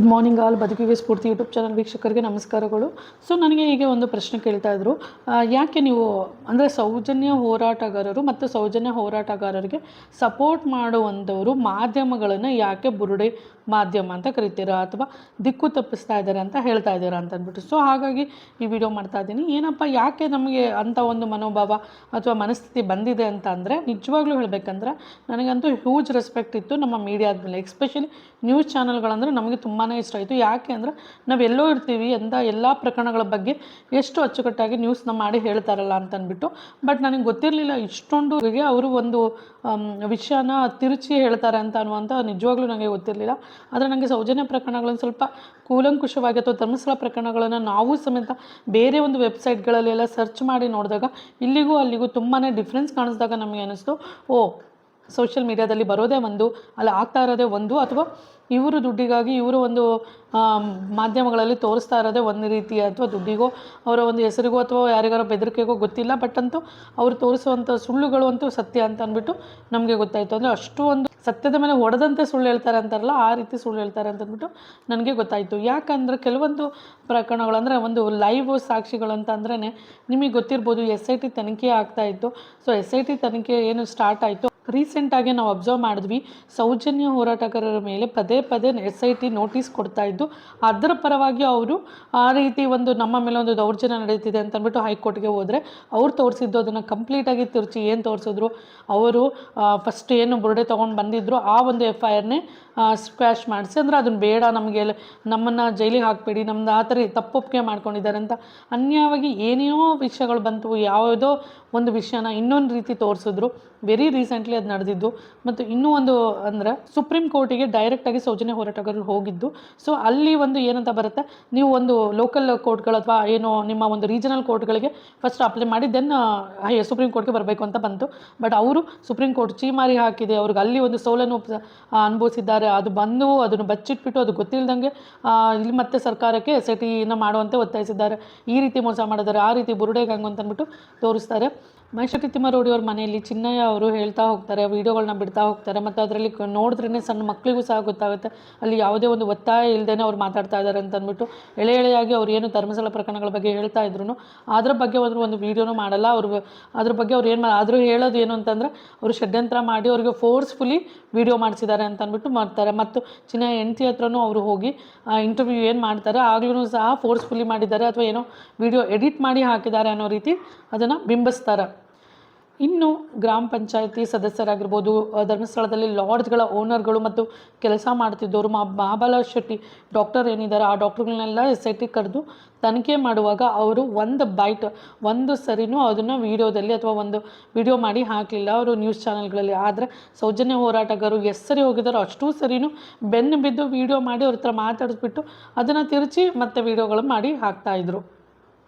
Good morning all ಬದುಕಿಗೆ ಸ್ಫೂರ್ತಿ YouTube channel ವೀಕ್ಷಕರಿಗೆ ನಮಸ್ಕಾರಗಳು. ಸೊ ನನಗೆ ಈಗ ಒಂದು ಪ್ರಶ್ನೆ ಕೇಳ್ತಾ ಇದ್ರು, ಯಾಕೆ ನೀವು ಅಂದರೆ ಸೌಜನ್ಯ ಹೋರಾಟಗಾರರು ಮತ್ತು ಸೌಜನ್ಯ ಹೋರಾಟಗಾರರಿಗೆ ಸಪೋರ್ಟ್ ಮಾಡುವಂಥವರು ಮಾಧ್ಯಮಗಳನ್ನು ಯಾಕೆ ಬುರುಡೆ ಮಾಧ್ಯಮ ಅಂತ ಕರಿತೀರಾ ಅಥವಾ ದಿಕ್ಕು ತಪ್ಪಿಸ್ತಾ ಇದ್ದಾರೆ ಅಂತ ಹೇಳ್ತಾ ಇದ್ದೀರಾ ಅಂತ ಅಂದ್ಬಿಟ್ಟು. ಸೊ ಹಾಗಾಗಿ ಈ ವಿಡಿಯೋ ಮಾಡ್ತಾ ಇದ್ದೀನಿ. ಏನಪ್ಪ ಯಾಕೆ ನಮಗೆ ಅಂಥ ಒಂದು ಮನೋಭಾವ ಅಥವಾ ಮನಸ್ಥಿತಿ ಬಂದಿದೆ ಅಂತ ಅಂದರೆ, ನಿಜವಾಗ್ಲೂ ಹೇಳಬೇಕಂದ್ರೆ ನನಗಂತೂ ಹ್ಯೂಜ್ ರೆಸ್ಪೆಕ್ಟ್ ಇತ್ತು ನಮ್ಮ ಮೀಡಿಯಾದ ಮೇಲೆ. ಎಸ್ಪೆಷಲಿ ನ್ಯೂಸ್ ಚಾನಲ್ಗಳಂದರೆ ನಮಗೆ ತುಂಬಾ ಇಷ್ಟ ಆಯಿತು. ಯಾಕೆ ಅಂದರೆ ನಾವೆಲ್ಲೋ ಇರ್ತೀವಿ ಅಂತ ಎಲ್ಲ ಪ್ರಕರಣಗಳ ಬಗ್ಗೆ ಎಷ್ಟು ಅಚ್ಚುಕಟ್ಟಾಗಿ ನ್ಯೂಸ್ನ ಮಾಡಿ ಹೇಳ್ತಾರಲ್ಲ ಅಂತಂದ್ಬಿಟ್ಟು. ಬಟ್ ನನಗೆ ಗೊತ್ತಿರಲಿಲ್ಲ ಇಷ್ಟೊಂದು ಅವರು ಒಂದು ವಿಷಯನ ತಿರುಚಿ ಹೇಳ್ತಾರೆ ಅಂತ ಅನ್ನುವಂಥ ನಿಜವಾಗ್ಲೂ ನನಗೆ ಗೊತ್ತಿರಲಿಲ್ಲ. ಆದರೆ ನನಗೆ ಸೌಜನ್ಯ ಪ್ರಕರಣಗಳನ್ನು ಸ್ವಲ್ಪ ಕೂಲಂಕುಷವಾಗಿ ಅಥವಾ ಧರ್ಮಸ್ಥಳ ಪ್ರಕರಣಗಳನ್ನು ನಾವು ಸಮೇತ ಬೇರೆ ಒಂದು ವೆಬ್ಸೈಟ್ಗಳಲ್ಲೆಲ್ಲ ಸರ್ಚ್ ಮಾಡಿ ನೋಡಿದಾಗ ಇಲ್ಲಿಗೂ ಅಲ್ಲಿಗೂ ತುಂಬಾ ಡಿಫ್ರೆನ್ಸ್ ಕಾಣಿಸಿದಾಗ ನಮಗೆ ಅನ್ನಿಸ್ತು, ಸೋಷಿಯಲ್ ಮೀಡಿಯಾದಲ್ಲಿ ಬರೋದೇ ಒಂದು, ಅಲ್ಲಿ ಆಗ್ತಾ ಇರೋದೇ ಒಂದು, ಅಥವಾ ಇವರು ದುಡ್ಡಿಗಾಗಿ ಇವರು ಒಂದು ಮಾಧ್ಯಮಗಳಲ್ಲಿ ತೋರಿಸ್ತಾ ಇರೋದೇ ಒಂದು ರೀತಿ, ಅಥವಾ ದುಡ್ಡಿಗೋ ಅವರ ಒಂದು ಹೆಸರಿಗೋ ಅಥವಾ ಯಾರಿಗಾರೋ ಬೆದರಿಕೆಗೋ ಗೊತ್ತಿಲ್ಲ. ಬಟ್ ಅಂತೂ ಅವರು ತೋರಿಸುವಂಥ ಸುಳ್ಳುಗಳು ಅಂತೂ ಸತ್ಯ ಅಂತ ಅಂದ್ಬಿಟ್ಟು ನಮಗೆ ಗೊತ್ತಾಯಿತು. ಅಂದರೆ ಅಷ್ಟು ಒಂದು ಸತ್ಯದ ಮೇಲೆ ಹೊಡೆದಂತೆ ಸುಳ್ಳು ಹೇಳ್ತಾರೆ ಅಂತಾರಲ್ಲ, ಆ ರೀತಿ ಸುಳ್ಳು ಹೇಳ್ತಾರೆ ಅಂತಂದ್ಬಿಟ್ಟು ನನಗೆ ಗೊತ್ತಾಯಿತು. ಯಾಕಂದರೆ ಕೆಲವೊಂದು ಪ್ರಕರಣಗಳು ಅಂದರೆ ಒಂದು ಲೈವ್ ಸಾಕ್ಷಿಗಳಂತ ಅಂದ್ರೇ ನಿಮಗೆ ಗೊತ್ತಿರ್ಬೋದು, SIT ತನಿಖೆ ಆಗ್ತಾಯಿತ್ತು. ಸೊ SIT ತನಿಖೆ ಏನು ಸ್ಟಾರ್ಟ್ ಆಯಿತು, ರೀಸೆಂಟಾಗಿ ನಾವು ಅಬ್ಸರ್ವ್ ಮಾಡಿದ್ವಿ, ಸೌಜನ್ಯ ಹೋರಾಟಗಾರರ ಮೇಲೆ ಪದೇ ಪದೇ SIT ನೋಟಿಸ್ ಕೊಡ್ತಾಯಿದ್ದು. ಅದರ ಪರವಾಗಿ ಅವರು ಆ ರೀತಿ ಒಂದು ನಮ್ಮ ಮೇಲೆ ಒಂದು ದೌರ್ಜನ್ಯ ನಡೀತಿದೆ ಅಂತಂದ್ಬಿಟ್ಟು ಹೈಕೋರ್ಟ್ಗೆ ಹೋದರೆ ಅವ್ರು ತೋರಿಸಿದ್ದು ಅದನ್ನು ಕಂಪ್ಲೀಟಾಗಿ ತಿರುಚಿ ಏನು ತೋರಿಸಿದ್ರು, ಅವರು ಫಸ್ಟ್ ಏನು ಬುರುಡೆ ತೊಗೊಂಡು ಬಂದಿದ್ರು ಆ ಒಂದು FIRನೇ ಸ್ಕ್ವ್ಯಾಶ್ ಮಾಡಿಸಿ, ಅಂದರೆ ಅದನ್ನು ಬೇಡ, ನಮಗೆ ನಮ್ಮನ್ನು ಜೈಲಿಗೆ ಹಾಕಬೇಡಿ, ನಮ್ಮದು ಆ ಥರ ತಪ್ಪೊಪ್ಪಿಗೆ ಮಾಡ್ಕೊಂಡಿದ್ದಾರೆ ಅಂತ ಅನ್ಯಾಯವಾಗಿ ಏನೇನೋ ವಿಷಯಗಳು ಬಂತು. ಯಾವುದೋ ಒಂದು ವಿಷಯನ ಇನ್ನೊಂದು ರೀತಿ ತೋರಿಸಿದ್ರು. ವೆರಿ ರೀಸೆಂಟ್ಲಿ ಅದು ನಡೆದಿದ್ದು. ಮತ್ತು ಇನ್ನೂ ಒಂದು ಅಂದರೆ ಸುಪ್ರೀಂ ಕೋರ್ಟಿಗೆ ಡೈರೆಕ್ಟಾಗಿ ಸೌಜನ್ಯ ಹೋರಾಟಗಾರರು ಹೋಗಿದ್ದು. ಸೊ ಅಲ್ಲಿ ಒಂದು ಏನಂತ ಬರುತ್ತೆ, ನೀವು ಒಂದು ಲೋಕಲ್ ಕೋರ್ಟ್ಗಳು ಅಥವಾ ಏನೋ ನಿಮ್ಮ ಒಂದು ರೀಜನಲ್ ಕೋರ್ಟ್ಗಳಿಗೆ ಫಸ್ಟ್ ಅಪ್ಲೈ ಮಾಡಿ ದೆನ್ ಸುಪ್ರೀಂ ಕೋರ್ಟ್ಗೆ ಬರಬೇಕು ಅಂತ ಬಂತು. ಬಟ್ ಅವರು ಸುಪ್ರೀಂ ಕೋರ್ಟ್ ಚೀಮಾರಿ ಹಾಕಿದೆ, ಅವ್ರಿಗೆ ಅಲ್ಲಿ ಒಂದು ಸೋಲನ್ನು ಅನುಭವಿಸಿದ್ದಾರೆ. ಅದು ಬಂದು ಅದನ್ನು ಬಚ್ಚಿಟ್ಬಿಟ್ಟು ಅದು ಗೊತ್ತಿಲ್ಲದಂಗೆ ಇಲ್ಲಿ ಮತ್ತೆ ಸರ್ಕಾರಕ್ಕೆ SITನ ಮಾಡುವಂತೆ ಒತ್ತಾಯಿಸಿದ್ದಾರೆ. ಈ ರೀತಿ ಮೋಸ ಮಾಡಿದ್ದಾರೆ, ಆ ರೀತಿ ಬುರುಡೆಗೆ ಹಂಗೆ ಅಂತಂದ್ಬಿಟ್ಟು ತೋರಿಸ್ತಾರೆ. ಮಹೇಶ್ವರಿ ತಿಮ್ಮಾರೋಡಿ ಅವ್ರ ಮನೆಯಲ್ಲಿ ಚಿನ್ನಯ್ಯ ಅವರು ಹೇಳ್ತಾ ಹೋಗ್ತಾರೆ, ವೀಡಿಯೋಗಳನ್ನ ಬಿಡ್ತಾ ಹೋಗ್ತಾರೆ. ಮತ್ತು ಅದರಲ್ಲಿ ನೋಡಿದ್ರೇ ಸಣ್ಣ ಮಕ್ಕಳಿಗೂ ಸಹ ಗೊತ್ತಾಗುತ್ತೆ ಅಲ್ಲಿ ಯಾವುದೇ ಒಂದು ಒತ್ತಾಯ ಇಲ್ಲದೇ ಅವ್ರು ಮಾತಾಡ್ತಾ ಇದ್ದಾರೆ ಅಂತ ಅಂದ್ಬಿಟ್ಟು. ಎಳೆಯಾಗಿ ಅವ್ರು ಏನು ಧರ್ಮಸ್ಥಳ ಪ್ರಕರಣಗಳ ಬಗ್ಗೆ ಹೇಳ್ತಾ ಇದ್ರು, ಅದ್ರ ಬಗ್ಗೆ ಒಂದು ವೀಡಿಯೋನೂ ಮಾಡಲ್ಲ ಅವರು. ಅದ್ರ ಬಗ್ಗೆ ಅವ್ರು ಏನು ಆದರೂ ಹೇಳೋದು ಏನು ಅಂತಂದರೆ, ಅವರು ಷಡ್ಯಂತ್ರ ಮಾಡಿ ಅವ್ರಿಗೆ ಫೋರ್ಸ್ಫುಲಿ ವೀಡಿಯೋ ಮಾಡಿಸಿದ್ದಾರೆ ಅಂತ ಅಂದ್ಬಿಟ್ಟು ಮಾಡ್ತಾರೆ. ಮತ್ತು ಚಿನ್ನಯ್ಯ ಹೆಂಡತಿ ಹತ್ರನೂ ಅವರು ಹೋಗಿ ಇಂಟರ್ವ್ಯೂ ಏನು ಮಾಡ್ತಾರೆ ಆಗ್ಲೂ ಸಹ ಫೋರ್ಸ್ಫುಲಿ ಮಾಡಿದ್ದಾರೆ ಅಥವಾ ಏನೋ ವೀಡಿಯೋ ಎಡಿಟ್ ಮಾಡಿ ಹಾಕಿದ್ದಾರೆ ಅನ್ನೋ ರೀತಿ ಅದನ್ನು ಬಿಂಬಿಸ್ತಾರೆ. ಇನ್ನು ಗ್ರಾಮ ಪಂಚಾಯತಿ ಸದಸ್ಯರಾಗಿರ್ಬೋದು, ಧರ್ಮಸ್ಥಳದಲ್ಲಿ ಲಾಡ್ಜ್ಗಳ ಓನರ್ಗಳು ಮತ್ತು ಕೆಲಸ ಮಾಡ್ತಿದ್ದವರು, ಮಹಾಬಲ ಶೆಟ್ಟಿ ಡಾಕ್ಟರ್ ಏನಿದ್ದಾರೆ ಆ ಡಾಕ್ಟರ್ಗಳನ್ನೆಲ್ಲ SIT ಕರೆದು ತನಿಖೆ ಮಾಡುವಾಗ ಅವರು ಒಂದು ಸರಿನೂ ಅದನ್ನು ವೀಡಿಯೋದಲ್ಲಿ ಅಥವಾ ಒಂದು ವೀಡಿಯೋ ಮಾಡಿ ಹಾಕಲಿಲ್ಲ ಅವರು ನ್ಯೂಸ್ ಚಾನಲ್ಗಳಲ್ಲಿ. ಆದರೆ ಸೌಜನ್ಯ ಹೋರಾಟಗಾರರು ಎಷ್ಟು ಸರಿ ಹೋಗಿದ್ದಾರೋ ಅಷ್ಟೂ ಸರಿನೂ ಬೆನ್ನು ಬಿದ್ದು ವೀಡಿಯೋ ಮಾಡಿ ಅವ್ರ ಹತ್ರ ಮಾತಾಡಿಸ್ಬಿಟ್ಟು ಅದನ್ನು ತಿರುಚಿ ಮತ್ತೆ ವೀಡಿಯೋಗಳು ಮಾಡಿ ಹಾಕ್ತಾಯಿದ್ರು.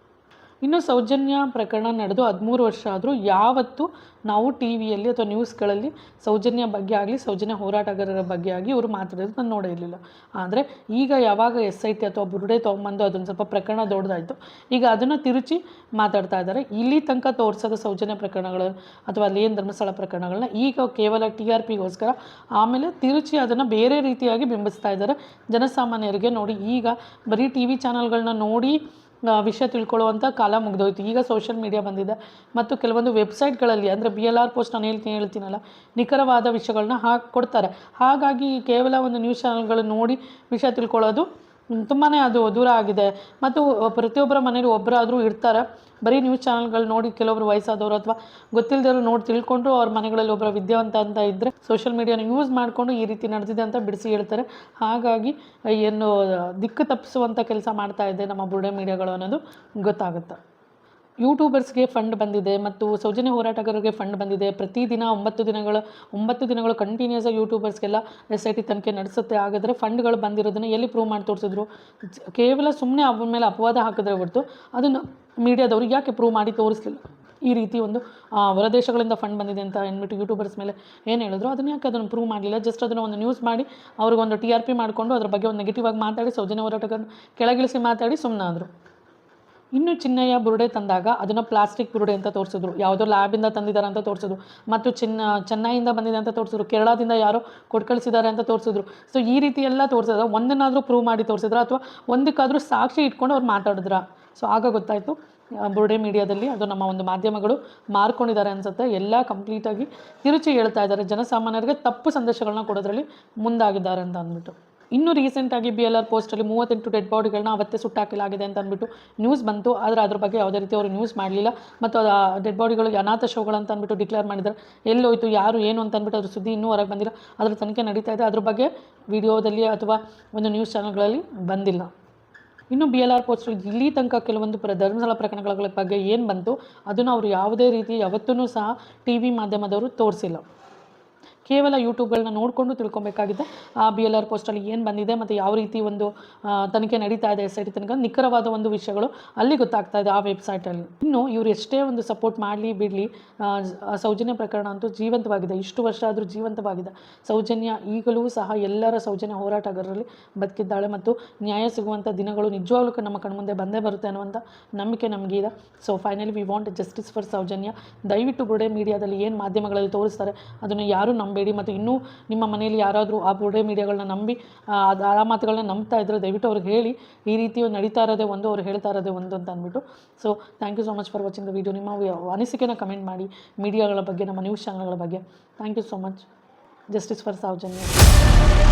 ಇನ್ನು ಸೌಜನ್ಯ ಪ್ರಕರಣ ನಡೆದು 13 ವರ್ಷ ಆದರೂ ಯಾವತ್ತೂ ನಾವು TVಯಲ್ಲಿ ಅಥವಾ ನ್ಯೂಸ್ಗಳಲ್ಲಿ ಸೌಜನ್ಯ ಬಗ್ಗೆ ಆಗಲಿ ಸೌಜನ್ಯ ಹೋರಾಟಗಾರರ ಬಗ್ಗೆ ಆಗಿ ಇವರು ಮಾತಾಡೋದು ನಾನು ನೋಡೇ ಇರಲಿಲ್ಲ. ಆದರೆ ಈಗ ಯಾವಾಗ SIT ಅಥವಾ ಬುರುಡೆ ತೊಗೊಂಬಂದು ಅದನ್ನು ಸ್ವಲ್ಪ ಪ್ರಕರಣ ದೊಡ್ಡದಾಯಿತು, ಈಗ ಅದನ್ನು ತಿರುಚಿ ಮಾತಾಡ್ತಾ ಇದ್ದಾರೆ. ಇಲ್ಲಿ ತನಕ ತೋರಿಸೋದು ಸೌಜನ್ಯ ಪ್ರಕರಣಗಳು ಅಥವಾ ಅಲ್ಲಿ ಏನು ಧರ್ಮಸ್ಥಳ ಪ್ರಕರಣಗಳನ್ನ ಈಗ ಕೇವಲ TRPಗೋಸ್ಕರ ಆಮೇಲೆ ತಿರುಚಿ ಅದನ್ನು ಬೇರೆ ರೀತಿಯಾಗಿ ಬಿಂಬಿಸ್ತಾ ಇದ್ದಾರೆ ಜನಸಾಮಾನ್ಯರಿಗೆ. ನೋಡಿ, ಈಗ ಬರೀ TV ಚಾನಲ್ಗಳನ್ನ ನೋಡಿ ವಿಷಯ ತಿಳ್ಕೊಳ್ಳುವಂಥ ಕಾಲ ಮುಗಿದೋಯ್ತು. ಈಗ ಸೋಷಿಯಲ್ ಮೀಡಿಯಾ ಬಂದಿದೆ ಮತ್ತು ಕೆಲವೊಂದು ವೆಬ್ಸೈಟ್ಗಳಲ್ಲಿ ಅಂದರೆ BLR ಪೋಸ್ಟ್ ನಾನು ಹೇಳ್ತೀನಲ್ಲ, ನಿಖರವಾದ ವಿಷಯಗಳನ್ನ ಕೊಡ್ತಾರೆ. ಹಾಗಾಗಿ ಕೇವಲ ಒಂದು ನ್ಯೂಸ್ ಚಾನಲ್ಗಳು ನೋಡಿ ವಿಷಯ ತಿಳ್ಕೊಳ್ಳೋದು ತುಂಬಾ ಅದು ದೂರ ಆಗಿದೆ. ಮತ್ತು ಪ್ರತಿಯೊಬ್ಬರ ಮನೇಲಿ ಒಬ್ಬರಾದರೂ ಇರ್ತಾರೆ ಬರೀ ನ್ಯೂಸ್ ಚಾನಲ್ಗಳು ನೋಡಿ, ಕೆಲವೊಬ್ರು ವಯಸ್ಸಾದವರು ಅಥವಾ ಗೊತ್ತಿಲ್ಲದವರು ನೋಡಿ ತಿಳ್ಕೊಂಡು ಅವ್ರ ಮನೆಗಳಲ್ಲಿ ಒಬ್ಬರ ವಿದ್ಯಾವಂತ ಅಂತ ಇದ್ದರೆ ಸೋಷಿಯಲ್ ಮೀಡಿಯಾನ ಯೂಸ್ ಮಾಡಿಕೊಂಡು ಈ ರೀತಿ ನಡೆದಿದೆ ಅಂತ ಬಿಡಿಸಿ ಹೇಳ್ತಾರೆ. ಹಾಗಾಗಿ ಏನು ದಿಕ್ಕು ತಪ್ಪಿಸುವಂಥ ಕೆಲಸ ಮಾಡ್ತಾ ಇದೆ ನಮ್ಮ ಬುರುಡೆ ಮೀಡಿಯಾಗಳು ಅನ್ನೋದು ಗೊತ್ತಾಗುತ್ತೆ. ಯೂಟ್ಯೂಬರ್ಸ್ಗೆ ಫಂಡ್ ಬಂದಿದೆ ಮತ್ತು ಸೌಜನ್ಯ ಹೋರಾಟಗಾರರಿಗೆ ಫಂಡ್ ಬಂದಿದೆ. ಪ್ರತಿದಿನ 9 ದಿನಗಳು ಕಂಟಿನ್ಯೂಸ್ ಆಗಿ ಯೂಟ್ಯೂಬರ್ಸ್ಗೆಲ್ಲ SIT ತನಿಖೆ ನಡೆಸುತ್ತೆ. ಹಾಗಾದರೆ ಫಂಡ್ಗಳು ಬಂದಿರೋದನ್ನು ಎಲ್ಲಿ ಪ್ರೂವ್ ಮಾಡಿ ತೋರಿಸಿದ್ರು? ಕೇವಲ ಸುಮ್ಮನೆ ಅವನ ಮೇಲೆ ಅಪವಾದ ಹಾಕಿದ್ರೆ ಹೊರತು ಅದನ್ನು ಮೀಡಿಯಾದವರು ಯಾಕೆ ಪ್ರೂವ್ ಮಾಡಿ ತೋರಿಸಲಿಲ್ಲ? ಈ ರೀತಿ ಒಂದು ಹೊರದೇಶಗಳಿಂದ ಫಂಡ್ ಬಂದಿದೆ ಅಂತ ಅಂದ್ಬಿಟ್ಟು ಯೂಟ್ಯೂಬರ್ಸ್ ಮೇಲೆ ಏನು ಹೇಳಿದ್ರು, ಅದನ್ನು ಯಾಕೆ ಅದನ್ನು ಪ್ರೂವ್ ಮಾಡಲಿಲ್ಲ? ಜಸ್ಟ್ ಅದನ್ನು ಒಂದು ನ್ಯೂಸ್ ಮಾಡಿ ಅವ್ರಿಗೊಂದು TRP ಮಾಡಿಕೊಂಡು ಅದ್ರ ಬಗ್ಗೆ ಒಂದು ನೆಗೆಟಿವ್ ಆಗಿ ಮಾತಾಡಿ ಸೌಜನ್ಯ ಹೋರಾಟಗಾರನ ಕೆಳಗಿಳಿಸಿ ಮಾತಾಡಿ ಸುಮ್ಮನಾದರು. ಇನ್ನು ಚಿನ್ನಯ್ಯ ಬುರುಡೆ ತಂದಾಗ ಅದನ್ನು ಪ್ಲಾಸ್ಟಿಕ್ ಬುರುಡೆ ಅಂತ ತೋರಿಸಿದ್ರು, ಯಾವುದೋ ಲ್ಯಾಬಿಂದ ತಂದಿದ್ದಾರೆ ಅಂತ ತೋರಿಸಿದ್ರು, ಮತ್ತು ಚೆನ್ನೈಯಿಂದ ಬಂದಿದೆ ಅಂತ ತೋರಿಸಿದ್ರು, ಕೇರಳದಿಂದ ಯಾರೋ ಕೊಟ್ಟು ಕಳಿಸಿದ್ದಾರೆ ಅಂತ ತೋರಿಸಿದ್ರು. ಸೊ ಈ ರೀತಿ ಎಲ್ಲ ತೋರಿಸಿದ್ರೆ ಒಂದನ್ನಾದರೂ ಪ್ರೂವ್ ಮಾಡಿ ತೋರಿಸಿದ್ರ ಅಥವಾ ಒಂದಕ್ಕಾದರೂ ಸಾಕ್ಷಿ ಇಟ್ಕೊಂಡು ಅವ್ರು ಮಾತಾಡಿದ್ರ. ಸೊ ಆಗ ಗೊತ್ತಾಯಿತು ಬುರುಡೆ ಮೀಡಿಯಾದಲ್ಲಿ ಅದು ನಮ್ಮ ಒಂದು ಮಾಧ್ಯಮಗಳು ಮಾರ್ಕೊಂಡಿದ್ದಾರೆ ಅನಿಸುತ್ತೆ. ಎಲ್ಲ ಕಂಪ್ಲೀಟಾಗಿ ತಿರುಚಿ ಹೇಳ್ತಾ ಇದ್ದಾರೆ, ಜನಸಾಮಾನ್ಯರಿಗೆ ತಪ್ಪು ಸಂದೇಶಗಳನ್ನ ಕೊಡೋದ್ರಲ್ಲಿ ಮುಂದಾಗಿದ್ದಾರೆ ಅಂತ ಅಂದ್ಬಿಟ್ಟು. ಇನ್ನೂ ರೀಸೆಂಟಾಗಿ BLR ಪೋಸ್ಟಲ್ಲಿ 38 ಡೆಡ್ ಬಾಡಿಗಳನ್ನ ಅವತ್ತೇ ಸುಟ್ಟಾಕಲಾಗಿದೆ ಅಂತ ಅಂದ್ಬಿಟ್ಟು ನ್ಯೂಸ್ ಬಂತು. ಆದರೆ ಅದ್ರ ಬಗ್ಗೆ ಯಾವುದೇ ರೀತಿ ಅವರು ನ್ಯೂಸ್ ಮಾಡಲಿಲ್ಲ. ಮತ್ತು ಅದು ಡೆಡ್ ಬಾಡಿಗಳಿಗೆ ಅನಾಥ ಶವಗಳಂತ ಅಂದ್ಬಿಟ್ಟು ಡಿಕ್ಲೇರ್ ಮಾಡಿದ್ದಾರೆ. ಎಲ್ಲೋಯ್ತು ಯಾರು ಏನು ಅಂತ ಅಂದ್ಬಿಟ್ಟು ಅದ್ರ ಸುದ್ದಿ ಇನ್ನೂ ಹೊರಗೆ ಬಂದಿಲ್ಲ. ಅದರ ತನಿಖೆ ನಡೀತಾ ಇದೆ. ಅದ್ರ ಬಗ್ಗೆ ವಿಡಿಯೋದಲ್ಲಿ ಅಥವಾ ಒಂದು ನ್ಯೂಸ್ ಚಾನಲ್ಗಳಲ್ಲಿ ಬಂದಿಲ್ಲ. ಇನ್ನು BLR ಪೋಸ್ಟಲ್ಲಿ ಇಲ್ಲಿ ತನಕ ಕೆಲವೊಂದು ಧರ್ಮಸ್ಥಳ ಪ್ರಕರಣಗಳ ಬಗ್ಗೆ ಏನು ಬಂತು ಅದನ್ನು ಅವರು ಯಾವುದೇ ರೀತಿ ಯಾವತ್ತೂ ಸಹ TV ಮಾಧ್ಯಮದವರು ತೋರಿಸಿಲ್ಲ. ಕೇವಲ ಯೂಟ್ಯೂಬ್ಗಳನ್ನ ನೋಡಿಕೊಂಡು ತಿಳ್ಕೊಬೇಕಾಗಿದೆ ಆ BLR ಪೋಸ್ಟಲ್ಲಿ ಏನು ಬಂದಿದೆ ಮತ್ತು ಯಾವ ರೀತಿ ಒಂದು ತನಿಖೆ ನಡೀತಾ ಇದೆ SIT ತನಕ ನಿಖರವಾದ ಒಂದು ವಿಷಯಗಳು ಅಲ್ಲಿ ಗೊತ್ತಾಗ್ತಾ ಇದೆ ಆ ವೆಬ್ಸೈಟಲ್ಲಿ. ಇನ್ನು ಇವರು ಎಷ್ಟೇ ಒಂದು ಸಪೋರ್ಟ್ ಮಾಡಲಿ ಬಿಡಲಿ, ಸೌಜನ್ಯ ಪ್ರಕರಣ ಅಂತೂ ಜೀವಂತವಾಗಿದೆ. ಇಷ್ಟು ವರ್ಷ ಆದರೂ ಜೀವಂತವಾಗಿದೆ. ಸೌಜನ್ಯ ಈಗಲೂ ಸಹ ಎಲ್ಲರ ಸೌಜನ್ಯ ಹೋರಾಟಗಾರರಲ್ಲಿ ಬದುಕಿದ್ದಾಳೆ ಮತ್ತು ನ್ಯಾಯ ಸಿಗುವಂಥ ದಿನಗಳು ನಿಜವಾಗ್ಲೂ ನಮ್ಮ ಕಣ್ಮುಂದೆ ಬಂದೇ ಬರುತ್ತೆ ಅನ್ನುವಂಥ ನಂಬಿಕೆ ನಮಗಿದೆ. So finally we want justice for Soujanya. ದಯವಿಟ್ಟು ಬುರುಡೆ ಮೀಡಿಯಾದಲ್ಲಿ ಏನು ಮಾಧ್ಯಮಗಳಲ್ಲಿ ತೋರಿಸ್ತಾರೆ ಅದನ್ನು ಯಾರೂ ನಂಬೇಡಿ. ಮತ್ತು ಇನ್ನೂ ನಿಮ್ಮ ಮನೆಯಲ್ಲಿ ಯಾರಾದರೂ ಆ ಬುರುಡೆ ಮೀಡಿಯಾಗಳನ್ನ ನಂಬಿ ಆ ಮಾತುಗಳನ್ನ ನಂಬ್ತಾ ಇದ್ದರೆ ದಯವಿಟ್ಟು ಅವ್ರಿಗೆ ಹೇಳಿ ಈ ರೀತಿ ನಡೀತಾ ಇರೋದೇ ಒಂದು, ಅವ್ರು ಹೇಳ್ತಾ ಇರೋದೇ ಒಂದು ಅಂತ ಅಂದ್ಬಿಟ್ಟು. So thank you so much for watching the video. ನಿಮ್ಮ ಅನಿಸಿಕೆನ ಕಮೆಂಟ್ ಮಾಡಿ ಮೀಡಿಯಾಗಳ ಬಗ್ಗೆ, ನಮ್ಮ ನ್ಯೂಸ್ ಚಾನಲ್ಗಳ ಬಗ್ಗೆ. Thank you so much. Justice for Soujanya.